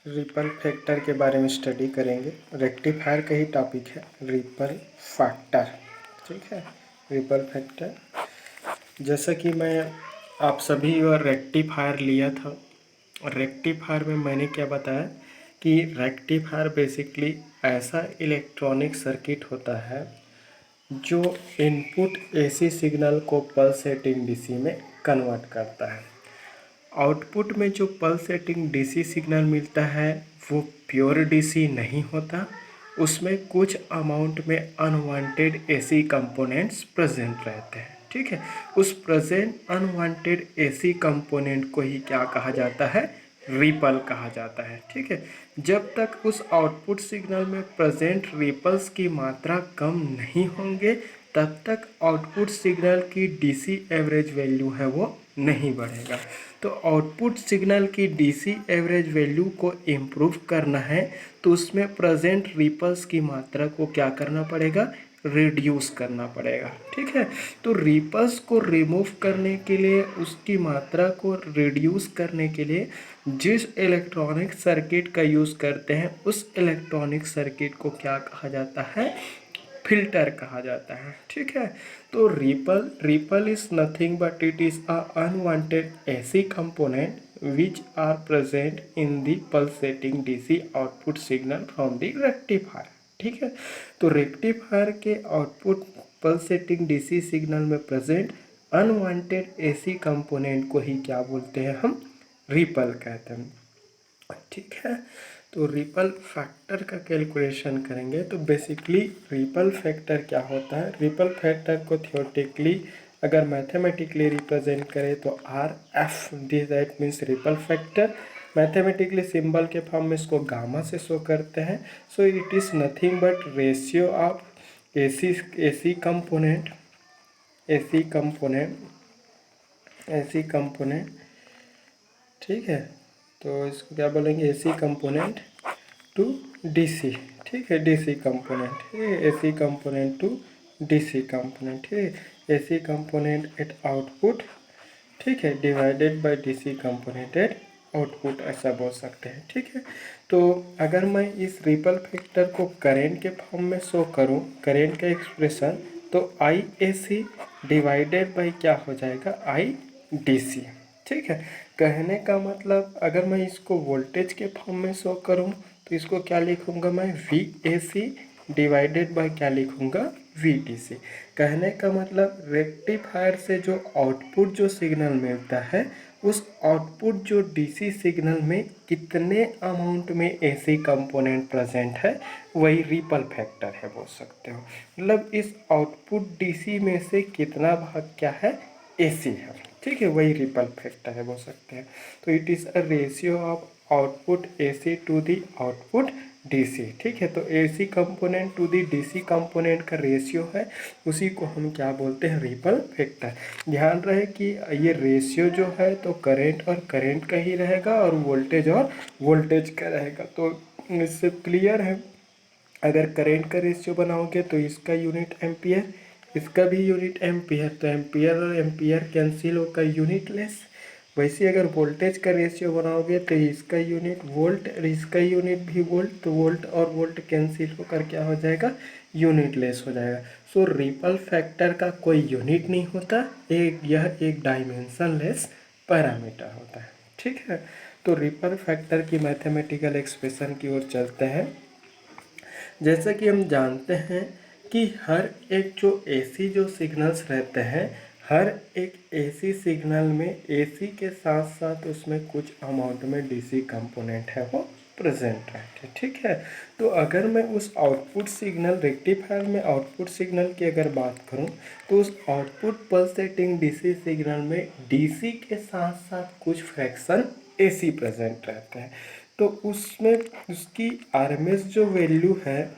Ripple factor के बारे में स्टडी करेंगे। रेक्टिफायर का ही टॉपिक है रिपल फैक्टर। ठीक है, रिपल फैक्टर जैसा कि मैं आप सभी और रेक्टिफायर लिया था। रेक्टिफायर में मैंने क्या बताया कि रेक्टिफायर बेसिकली ऐसा इलेक्ट्रॉनिक सर्किट होता है जो इनपुट एसी सिग्नल को पल्सेटिंग डीसी में कन्वर्ट करता है। आउटपुट में जो पल्सेटिंग डीसी सिग्नल मिलता है वो प्योर डीसी नहीं होता, उसमें कुछ अमाउंट में अनवांटेड एसी कंपोनेंट्स प्रेजेंट रहते हैं। ठीक है, उस प्रेजेंट अनवांटेड एसी कंपोनेंट को ही क्या कहा जाता है, रिपल कहा जाता है। ठीक है, जब तक उस आउटपुट सिग्नल में प्रेजेंट रिपल्स की मात्रा कम नहीं होंगे तब तक आउटपुट सिग्नल की डीसी एवरेज वैल्यू है वो नहीं बढ़ेगा। तो आउटपुट सिग्नल की डीसी एवरेज वैल्यू को इम्प्रूव करना है तो उसमें प्रेजेंट रिपल्स की मात्रा को क्या करना पड़ेगा, रिड्यूस करना पड़ेगा। ठीक है, तो रिपल्स को रिमूव करने के लिए, उसकी मात्रा को रिड्यूस करने के लिए जिस इलेक्ट्रॉनिक सर्किट का यूज़ करते हैं उस इलेक्ट्रॉनिक सर्किट को क्या कहा जाता है, फिल्टर कहा जाता है। ठीक है, तो ripple is nothing but it is a unwanted AC component which are present in the pulsating DC output signal from the rectifier. ठीक है, तो रेक्टिफायर के आउटपुट पल्सेटिंग डीसी सिग्नल में प्रेजेंट अनवांटेड एसी कंपोनेंट को ही क्या बोलते हैं, हम रिपल कहते हैं। ठीक है, तो रिपल फैक्टर का कैलकुलेशन करेंगे। तो बेसिकली रिपल फैक्टर क्या होता है, रिपल फैक्टर को थियोरेटिकली अगर मैथमेटिकली रिप्रेजेंट करें तो R F this that means ripple factor. Mathematically symbol के फॉर्म में इसको गामा से शो करते हैं। So it is nothing but ratio of AC component AC component. ठीक है, तो इसको क्या बोलेंगे, एसी कंपोनेंट टू डीसी। ठीक है, डीसी कंपोनेंट, ठीक है, AC component to DC component. ठीक है, एसी कंपोनेंट एट आउटपुट, ठीक है, divided by DC component at output, ऐसा बोल सकते हैं। ठीक है, तो अगर मैं इस रिपल फैक्टर को करेंट के फॉर्म में शो करूं, करेंट का एक्सप्रेशन, तो I A C divided by क्या हो जाएगा, आई डी सी। ठीक है, कहने का मतलब अगर मैं इसको वोल्टेज के फॉर्म में शो करूं तो इसको क्या लिखूंगा मैं, V A C divided by क्या लिखूंगा, वी टी सी। कहने का मतलब रेक्टिफायर से जो आउटपुट जो सिग्नल मिलता है उस आउटपुट जो डीसी सिग्नल में कितने अमाउंट में एसी कंपोनेंट प्रेजेंट है वही रिपल फैक्टर है, बोल सकते हो। मतलब इस आउटपुट डीसी में से कितना भाग क्या है, एसी है। ठीक है, वही रिपल फैक्टर है, बोल सकते हैं। तो it is a ratio of output AC to the output DC. ठीक है, तो AC component to the DC component का रेशियो है, उसी को हम क्या बोलते हैं, रिपल फैक्टर। ध्यान रहे कि ये रेशियो जो है तो करंट और करंट का ही रहेगा और वोल्टेज का रहेगा। तो इससे क्लियर है, अगर करंट का रेशियो बनाओगे तो इसका यूनिट एम्पियर, इसका भी यूनिट एम्पियर, तो एम्पियर और एम्पियर कैंसिल होकर यूनिट लेस। वैसे अगर वोल्टेज का रेशियो बनाओगे तो इसका यूनिट वोल्ट और इसका यूनिट भी वोल्ट, तो वोल्ट और वोल्ट कैंसिल होकर क्या हो जाएगा, यूनिट लेस हो जाएगा। सो रिपल फैक्टर का कोई यूनिट नहीं होता, यह एक डायमेंशन लेस पैरामीटर होता है। ठीक है, तो रिपल फैक्टर की मैथमेटिकल एक्सप्रेशन की ओर चलते हैं। जैसा कि हम जानते हैं कि हर एक जो एसी जो सिग्नल्स रहते हैं, हर एक एसी सिग्नल में एसी के साथ साथ उसमें कुछ अमाउंट में डीसी कंपोनेंट है वो प्रेजेंट रहते हैं। ठीक है, तो अगर मैं उस आउटपुट सिग्नल रेक्टिफायर में आउटपुट सिग्नल की अगर बात करूं तो उस आउटपुट पल्सेटिंग डीसी सिग्नल में डीसी के साथ साथ कुछ फ्रैक्शन एसी प्रेजेंट रहते हैं। तो उसमें उसकी आरएमएस जो वैल्यू है,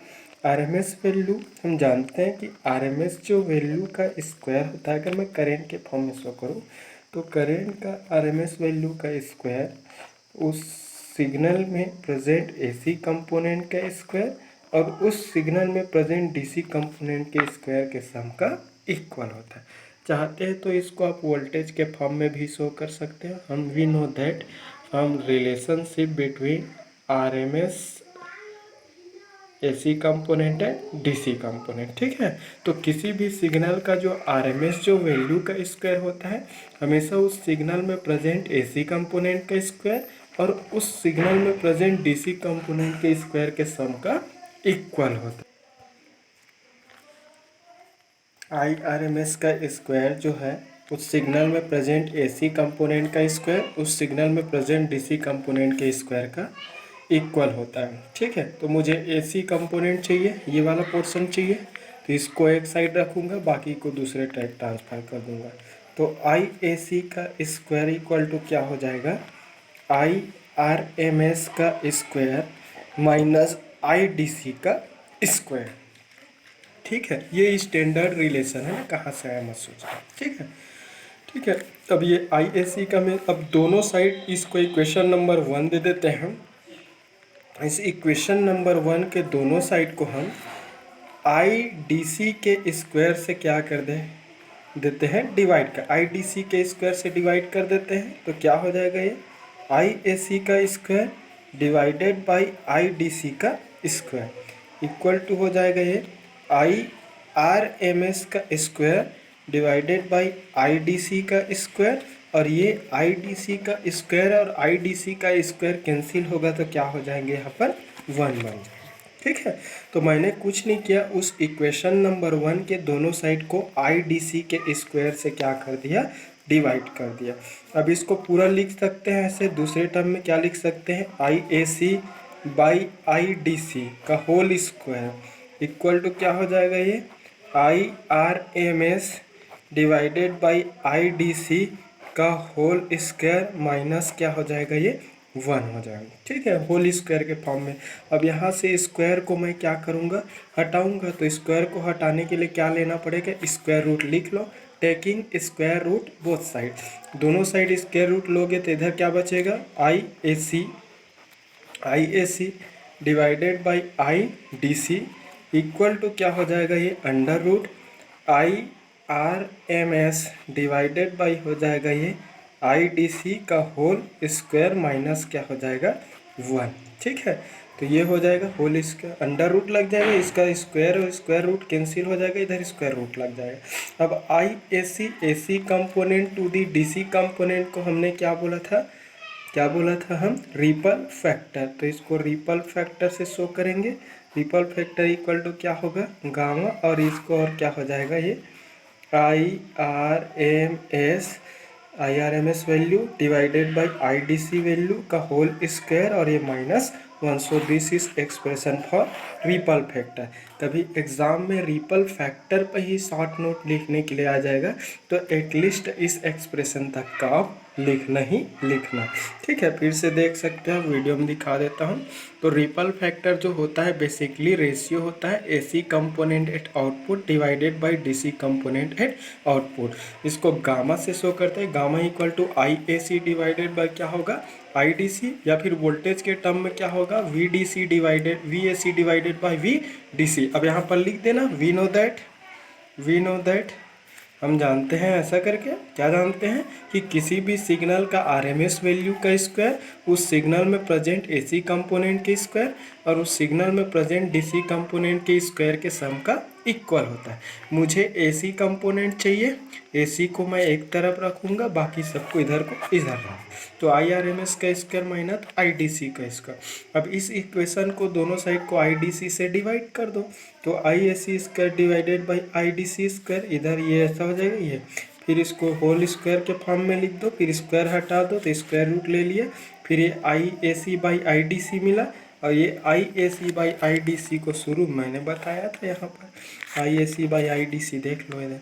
आरएमएस वैल्यू हम जानते हैं कि आरएमएस जो वैल्यू का स्क्वायर होता है, अगर मैं करंट के फॉर्म में शो करूँ तो करंट का आरएमएस वैल्यू का स्क्वायर उस सिग्नल में प्रेजेंट एसी कंपोनेंट का स्क्वायर और उस सिग्नल में प्रेजेंट डीसी कंपोनेंट के स्क्वायर के सम का इक्वल होता है। चाहते हैं तो इसको आप वोल्टेज के फॉर्म में भी शो कर सकते हैं। हम we know that from relationship between RMS AC component है डीसी कंपोनेंट। ठीक है, तो किसी भी सिग्नल का जो आरएमएस जो वैल्यू का स्क्वायर होता है हमेशा उस सिग्नल में प्रेजेंट एसी कंपोनेंट का स्क्वायर और उस सिग्नल में प्रेजेंट डीसी कंपोनेंट के स्क्वायर के सम का इक्वल होता है। आई आर एम एस का स्क्वायर जो है उस सिग्नल में प्रेजेंट एसी कंपोनेंट का स्क्वायर उस सिग्नल में प्रेजेंट डीसी कंपोनेंट के स्क्वायर का इक्वल होता है। ठीक है, तो मुझे एसी कंपोनेंट चाहिए, ये वाला पोर्शन चाहिए, तो इसको एक साइड रखूँगा, बाकी को दूसरे टाइप ट्रांसफर कर दूँगा। तो आई ए सी का स्क्वायर इक्वल टू क्या हो जाएगा, आई आर एम एस का square minus I D C का स्क्वायर। ठीक है, ये स्टैंडर्ड रिलेशन है ना, कहाँ से आया मत सोचना। ठीक है, ठीक है। अब ये आई ए सी का में अब दोनों साइड इसको इक्वेशन नंबर 1 दे देते हैं। इस इक्वेशन नंबर 1 के दोनों साइड को हम आई डी सी के स्क्वायर से क्या कर देते हैं, डिवाइड कर, आई डी सी के स्क्वायर से डिवाइड कर देते हैं। तो क्या हो जाएगा, ये आई ए सी का square divided by I D C का स्क्वायर इक्वल टू हो जाएगा ये आई आर एम एस का square divided by I D C का स्क्वायर। और ये आई डी सी का स्क्वायर और आई डी सी का स्क्वायर कैंसिल होगा तो क्या हो जाएंगे, यहाँ पर 1 बन जाएगा। ठीक है, तो मैंने कुछ नहीं किया, उस इक्वेशन नंबर 1 के दोनों साइड को आई डी सी के स्क्वायर से क्या कर दिया, डिवाइड कर दिया। अब इसको पूरा लिख सकते हैं ऐसे, दूसरे टर्म में क्या लिख सकते हैं, आई A C by I D C का होल स्क्वायर इक्वल टू क्या हो जाएगा, ये I R M S divided by I D C का होल स्क्वायर माइनस क्या हो जाएगा, ये 1 हो जाएगा। ठीक है, होल स्क्वायर के फॉर्म में। अब यहाँ से स्क्वायर को मैं क्या करूँगा, हटाऊँगा। तो स्क्वायर को हटाने के लिए क्या लेना पड़ेगा, स्क्वायर रूट लिख लो, taking square root both side. दोनों साइड स्क्वायर रूट लोगे तो इधर क्या बचेगा, I A C divided by I D C equal to क्या हो जाएगा, ये under root I R M S divided by हो जाएगा ये आई डी सी का होल स्क्वायर माइनस क्या हो जाएगा, 1। ठीक है, तो ये हो जाएगा होल स्क्वायर, अंडर रूट लग जाएगा, इसका स्क्वायर और स्क्वायर रूट कैंसिल हो जाएगा, इधर स्क्वायर रूट लग जाएगा। अब I A C component to the D C component को हमने क्या बोला था हम, रिपल फैक्टर। तो इसको रिपल फैक्टर से शो करेंगे। रिपल फैक्टर इक्वल टू क्या होगा, गामा, और इसको और क्या हो जाएगा, ये I R M S value divided by I D C value का होल स्क्वायर और ये -1। So this is expression for ripple factor. कभी एग्जाम में रिपल फैक्टर पर ही शॉर्ट नोट लिखने के लिए आ जाएगा, तो एटलीस्ट इस एक्सप्रेशन तक का आप लिखना ही लिखना। ठीक है, फिर से देख सकते हैं, वीडियो में दिखा देता हूँ। तो रिपल फैक्टर जो होता है बेसिकली रेशियो होता है AC component at output divided by DC component at output. इसको गामा से शो करते हैं। Gamma equal to I A C divided by क्या होगा, आई डी सी, या फिर वोल्टेज के टर्म में क्या होगा, V D C divided by V D C. अब यहाँ पर लिख देना, वी नो दैट हम जानते हैं, ऐसा करके क्या जानते हैं कि किसी भी सिग्नल का आरएमएस वैल्यू का स्क्वायर उस सिग्नल में प्रेजेंट एसी कंपोनेंट के स्क्वायर और उस सिग्नल में प्रेजेंट डीसी कंपोनेंट के स्क्वायर के सम का इक्वल होता है। मुझे एसी कंपोनेंट चाहिए, एसी को मैं एक तरफ रखूँगा, बाकी सबको इधर को इधर रख। तो आई आर एम एस का square minus I D C का स्क्वायर। अब इस इक्वेशन को दोनों साइड को आई डी सी से डिवाइड कर दो। तो I A C square divided by I D C square, इधर ये ऐसा हो जाएगा ये, फिर इसको होल स्क्वायर के फॉर्म में लिख दो, फिर स्क्वायर हटा दो तो स्क्वायर रूट ले लिया, फिर ये आई A C by I D सी मिला। और ये आई A C by I D सी को शुरू मैंने बताया था, यहाँ पर आई A C by I D सी देख लो इधर।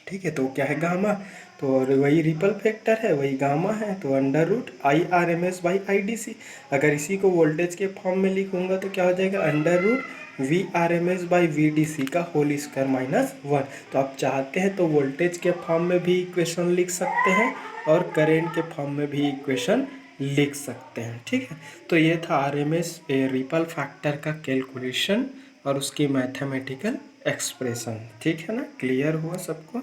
ठीक है, तो क्या है, गामा, तो और वही रिपल फैक्टर है, वही गामा है, तो under root I R M S by I D C. अगर इसी को वोल्टेज के फॉर्म में लिखूंगा तो क्या हो जाएगा, under root V R M S by V D C का होल स्क्वायर -1। तो आप चाहते हैं तो वोल्टेज के फॉर्म में भी इक्वेशन लिख सकते हैं और करेंट के फॉर्म में भी इक्वेशन लिख सकते हैं। ठीक है, तो ये था R M S ripple factor का कैलकुलेशन और उसकी मैथमेटिकल एक्सप्रेशन। ठीक है ना, क्लियर हुआ सबको?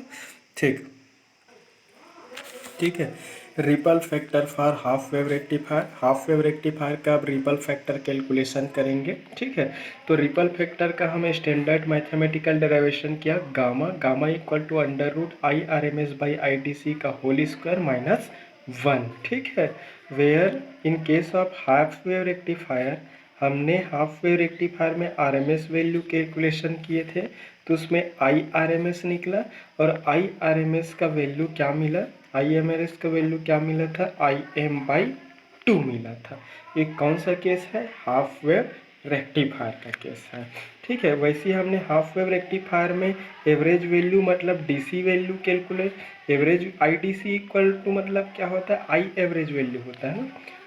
ठीक है, ripple factor for half wave rectifier. Half wave rectifier का अब रिपल फैक्टर कैलकुलेशन करेंगे, ठीक है। तो रिपल फैक्टर का हमें स्टैंडर्ड मैथमेटिकल डेरिवेशन किया gamma, gamma equal to under root IRMS by IDC का होल स्क्वायर माइनस 1, ठीक है। Where in case of half wave rectifier हमने हाफ वेव रेक्टिफायर में RMS वैल्यू कैलकुलेशन किए थे, तो उसमें IRMS निकला और IRMS का वैल्यू क्या मिला, IMRS का वैल्यू क्या मिला था, IM/2 मिला था। ये कौन सा केस है, हाफ वेव रेक्टिफायर का केस है, ठीक है। वैसे ही हमने हाफ वेव रेक्टिफायर में एवरेज वैल्यू मतलब DC value calculate, average IDC equal to मतलब क्या होता है, आई एवरेज वैल्यू होता है ना।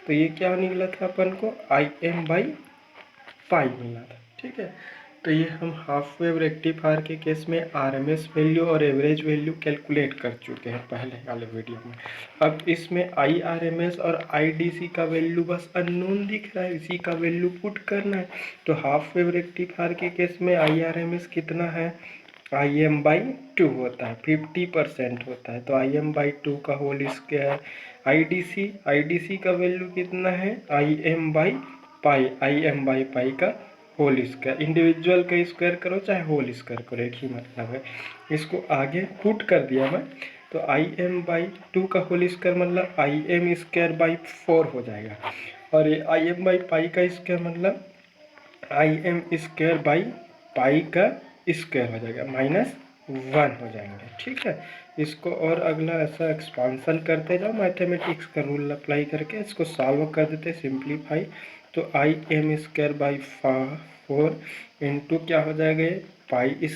तो ये क्या निकला था अपन को, IM/पाई मिला था, ठीक है। तो ये हम हाफ वेव रेक्टिफायर के केस में RMS वैल्यू और एवरेज वैल्यू कैलकुलेट कर चुके हैं पहले वाले वीडियो में। अब इसमें IRMS और IDC का वैल्यू बस अननोन दिख रहा है, इसी का वैल्यू पुट करना है। तो हाफ वेव रेक्टिफायर के केस में IRMS कितना है, IM/2 होता है, 50% होता है, तो IM/2 का होल स्क्वायर। IDC का वैल्यू कितना है, IM/पाई, IM/पाई का होल स्क्वायर। इंडिविजुअल का स्क्वायर करो चाहे होल स्क्वायर करो, एक ही मतलब है। इसको आगे पुट कर दिया मैं, तो IM/2 का होल स्क्वायर मतलब IM² हो जाएगा, और ये IM/पाई का स्क्वायर मतलब IM²/पाई का स्क्वायर हो जाएगा, -1 हो जाएंगे, ठीक है। इसको और अगला ऐसा एक्सपांसन करते जाओ, मैथमेटिक्स का रूल अप्लाई करके इसको सॉल्व कर देते, सिंप्लीफाई। तो IM²/4 इंटू क्या हो जाएगा, पाई²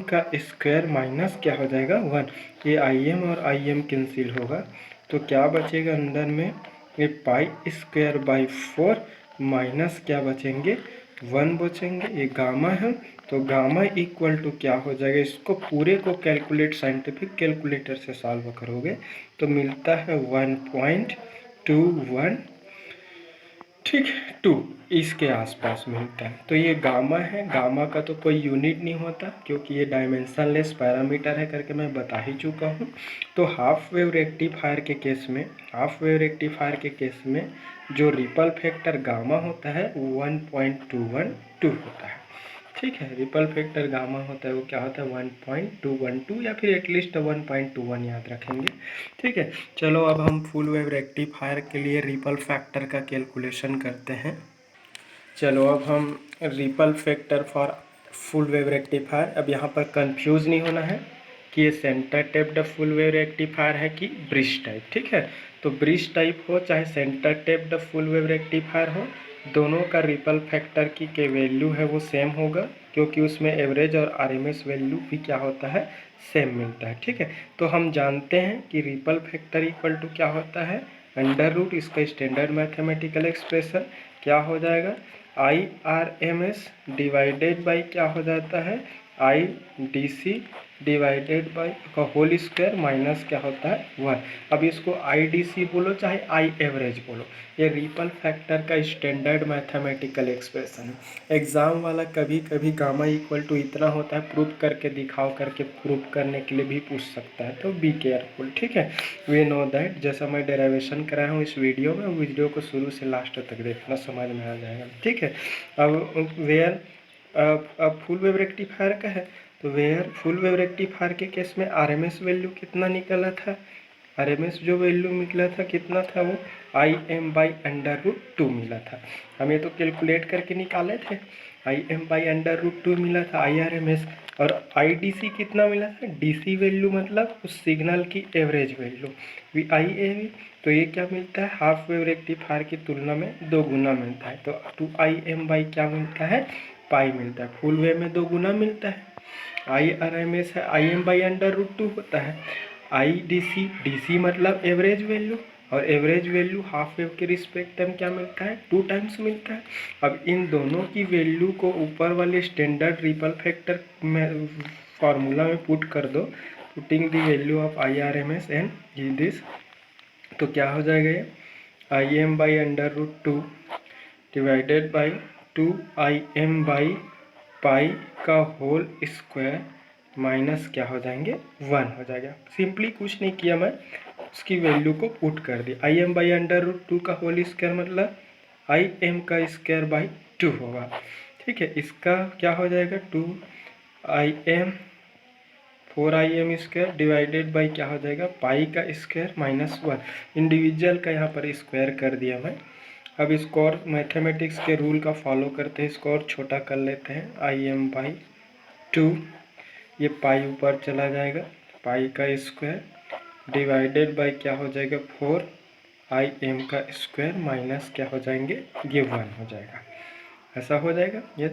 का स्क्वायर माइनस क्या हो जाएगा 1, ये IM और IM कैंसिल होगा, तो क्या बचेगा अंदर में, ये पाई²/4 माइनस क्या बचेंगे 1 बचेंगे, ये गामा है। तो गामा इक्वल टू क्या हो जाएगा, इसको पूरे को कैलकुलेट साइंटिफिक कैलकुलेटर से सॉल्व करोगे तो मिलता है 1.21, ठीक है, 2 इसके आसपास मिलता है। तो ये गामा है, गामा का तो कोई यूनिट नहीं होता क्योंकि ये डायमेंशनलेस पैरामीटर है करके मैं बता ही चुका हूँ। तो हाफ वेव रेक्टिफायर के केस में, हाफ वेव रेक्टिफायर के केस में जो रिपल फैक्टर गामा होता है वो 1.212 होता है, ठीक है। रिपल फैक्टर गामा होता है वो क्या होता है 1.212 या फिर एटलीस्ट 1.21 याद रखेंगे, ठीक है। चलो अब हम फुल वेव रेक्टिफायर के लिए रिपल फैक्टर का कैलकुलेशन करते हैं। चलो अब हम ripple factor for full wave rectifier, अब यहाँ पर कंफ्यूज नहीं होना है कि ये centre taped full wave rectifier है कि ब्रिज टाइप, ठीक है। तो ब्रिज टाइप हो चाहे centre taped full wave rectifier हो, दोनों का रिपल फैक्टर की के वैल्यू है वो सेम होगा, क्योंकि उसमें एवरेज और RMS वैल्यू भी क्या होता है, सेम मिलता है, ठीक है। तो हम जानते हैं कि रिपल फैक्टर इक्वल टू क्या होता है, अंडर रूट, इसका स्टैंडर्ड मैथमेटिकल एक्सप्रेशन क्या हो जाएगा, IRMS डिवाइडेड बाई क्या हो जाता है, IDC डिवाइडेड बाई का होल स्क्वायर माइनस क्या होता है 1। अब इसको IDC बोलो चाहे I एवरेज बोलो, ये रिपल फैक्टर का स्टैंडर्ड मैथमेटिकल एक्सप्रेशन है। एग्जाम वाला कभी कभी गामा इक्वल टू इतना होता है, प्रूफ करके दिखाओ करके प्रूफ करने के लिए भी पूछ सकता है, तो बी केयरफुल, ठीक है। वी नो दैट, जैसा मैं डेरिवेशन कराया हूँ इस वीडियो में, वीडियो को शुरू से लास्ट तक देखना, समझ में आ जाएगा, ठीक है। अब वेयर अब फुल वेव रेक्टिफायर का है, तो वेयर फुल वेव रेक्टिफायर के केस में RMS वैल्यू कितना निकला था, RMS जो वैल्यू निकला था कितना था वो IM/√2 मिला था। हम ये तो कैलकुलेट करके निकाले थे, IM/√2 मिला था IRMS, और IDC कितना मिला था, DC वैल्यू मतलब उस सिग्नल की एवरेज वैल्यू VIAV। तो ये क्या मिलता है, हाफ वेव रेक्टिफायर की तुलना में 2 गुना मिलता है, तो 2IM क्या मिलता है, पाई मिलता है। फुल वेव में 2 गुना मिलता है, IRMS है IM/√2 होता है, DC मतलब एवरेज वैल्यू, और एवरेज वैल्यू हाफ वेव के रिस्पेक्ट में क्या मिलता है, 2 टाइम्स मिलता है। अब इन दोनों की वैल्यू को ऊपर वाले स्टैंडर्ड रिपल फैक्टर में फार्मूला में पुट कर दो, putting the value of IRMS and this, तो क्या हो जाएगा ये IM/√2 डिवाइडेड बाई 2IM/पाई का होल स्क्वायर माइनस क्या हो जाएंगे 1 हो जाएगा। सिंपली कुछ नहीं किया, मैं उसकी वैल्यू को पुट कर दी। I M by under root 2 का होल स्क्वायर मतलब आई एम का स्क्वायर बाई 2 होगा। ठीक है, इसका क्या हो जाएगा 2 4im स्क्वायर डिवाइडेड बाई क्या हो जाएगा पाई का स्क्वायर माइनस 1। इंडिविजुअल का यहाँ पर स्क्वायर कर दिया मैं। अब इसको और मैथमेटिक्स के रूल का फॉलो करते हैं, इसको और छोटा कर लेते हैं। im/2 ये पाई ऊपर चला जाएगा, पाई का स्क्वायर डिवाइडेड बाई क्या हो जाएगा 4im का स्क्वायर माइनस क्या हो जाएंगे ये 1 हो जाएगा। ऐसा हो जाएगा। ये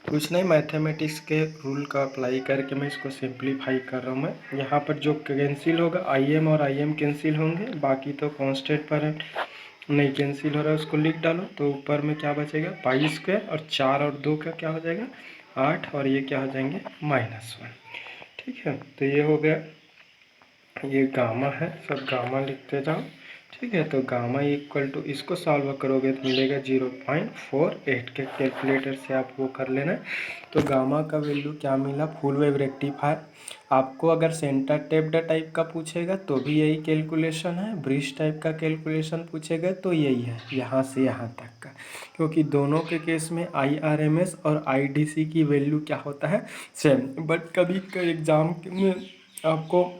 कुछ नहीं, मैथमेटिक्स के रूल का अप्लाई करके मैं इसको सिंप्लीफाई कर रहा हूँ। मैं यहाँ पर जो कैंसिल होगा im और im कैंसिल होंगे, बाकी तो कांस्टेंट पर नहीं कैंसिल हो रहा है, उसको लिख डालो। तो ऊपर में क्या बचेगा पाई स्क्वायर और 4 और 2 का क्या हो जाएगा 8 और ये क्या हो जाएंगे -1। ठीक है, तो ये हो गया, ये गामा है, सब गामा लिखते जाओ। ठीक है, तो गामा इक्वल टू इसको सॉल्व करोगे तो मिलेगा 0.48 के कैलकुलेटर से आप वो कर लेना। तो गामा का वैल्यू क्या मिला फुल वेव रेक्टिफायर। आपको अगर सेंटर टेप्ड टाइप का पूछेगा तो भी यही कैलकुलेशन है, ब्रिज टाइप का कैलकुलेशन पूछेगा तो यही है यहाँ से यहाँ तक का, क्योंकि दोनों के केस में IRMS और IDC की वैल्यू क्या होता है सेम। बट कभी एग्जाम में आपको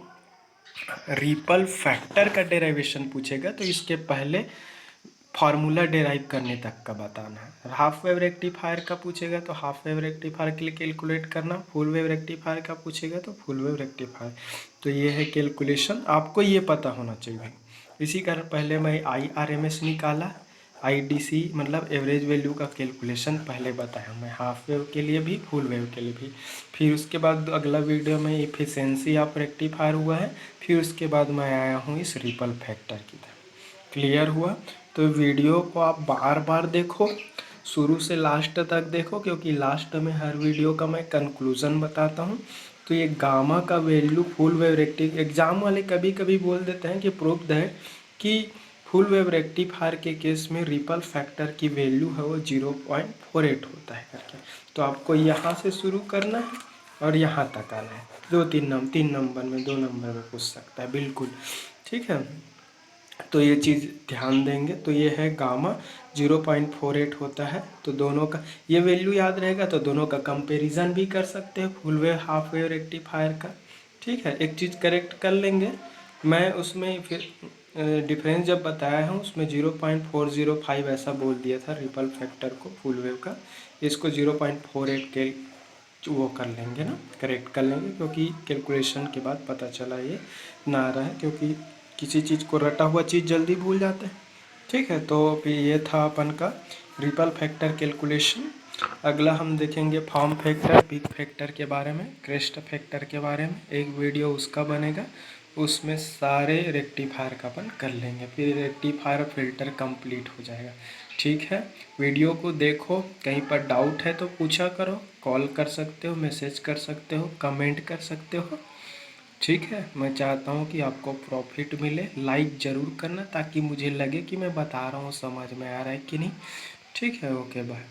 रिपल फैक्टर का डेरिवेशन पूछेगा तो इसके पहले फार्मूला डेराइव करने तक का बताना है। हाफ वेव रेक्टिफायर का पूछेगा तो हाफ वेव रेक्टिफायर के लिए कैलकुलेट करना, फुल वेव रेक्टिफायर का पूछेगा तो फुल वेव रेक्टिफायर। तो ये है कैलकुलेशन, आपको ये पता होना चाहिए। इसी कारण पहले मैं IRMS निकाला, IDC मतलब एवरेज वैल्यू का कैलकुलेशन पहले बताया मैं, हाफ वेव के लिए भी फुल वेव के लिए भी। फिर उसके बाद अगला वीडियो में इफिशेंसी ऑफ रेक्टिफायर हुआ है, फिर उसके बाद मैं आया हूँ इस रिपल फैक्टर की तरफ। क्लियर हुआ? तो वीडियो को आप बार बार देखो, शुरू से लास्ट तक देखो, क्योंकि लास्ट में हर वीडियो का मैं कंक्लूजन बताता हूँ। तो ये गामा का value full wave rectifier, exam वाले कभी कभी बोल देते हैं कि प्रूफ है कि फुल वेव रेक्टिफायर के केस में रिपल फैक्टर की वैल्यू है वो 0.48 होता है करके। तो आपको यहाँ से शुरू करना है और यहाँ तक आना है। 3 नंबर में 2 नंबर में पूछ सकता है, बिल्कुल ठीक है। तो ये चीज़ ध्यान देंगे। तो ये है गामा 0.48 होता है। तो दोनों का ये वैल्यू याद रहेगा तो दोनों का कंपैरिजन भी कर सकते हैं full wave half wave rectifier का। ठीक है, एक चीज़ करेक्ट कर लेंगे, मैं उसमें फिर डिफरेंस जब बताया हूँ उसमें 0.405 ऐसा बोल दिया था रिपल फैक्टर को फुल वेव का। इसको 0.48 के वो कर लेंगे ना, करेक्ट कर लेंगे, क्योंकि कैलकुलेशन के बाद पता चला ये ना आ रहा है, क्योंकि किसी चीज़ को रटा हुआ चीज़ जल्दी भूल जाते हैं। ठीक है, तो फिर ये था अपन का रिपल फैक्टर कैलकुलेशन। अगला हम देखेंगे फॉर्म फैक्टर, पिक फैक्टर के बारे में, क्रेस्ट फैक्टर के बारे में, एक वीडियो उसका बनेगा, उसमें सारे रेक्टिफायर का अपन कर लेंगे, फिर रेक्टिफायर फिल्टर कंप्लीट हो जाएगा। ठीक है, वीडियो को देखो, कहीं पर डाउट है तो पूछा करो, कॉल कर सकते हो, मैसेज कर सकते हो, कमेंट कर सकते हो। ठीक है, मैं चाहता हूँ कि आपको प्रॉफिट मिले, लाइक ज़रूर करना ताकि मुझे लगे कि मैं बता रहा हूँ समझ में आ रहा है कि नहीं। ठीक है, ओके बाय।